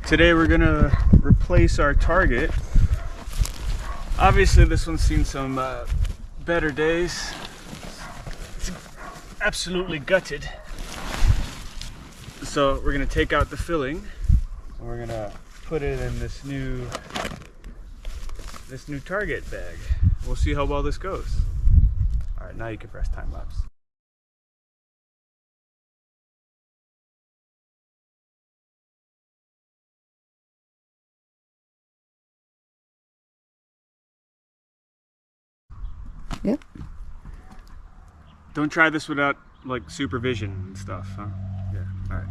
Today we're gonna replace our target. Obviously this one's seen some better days. It's absolutely gutted. So we're gonna take out the filling and we're gonna put it in this new target bag. We'll see how well this goes. All right, now you can press time lapse. Yep. Don't try this without like supervision and stuff, huh? Yeah, all right.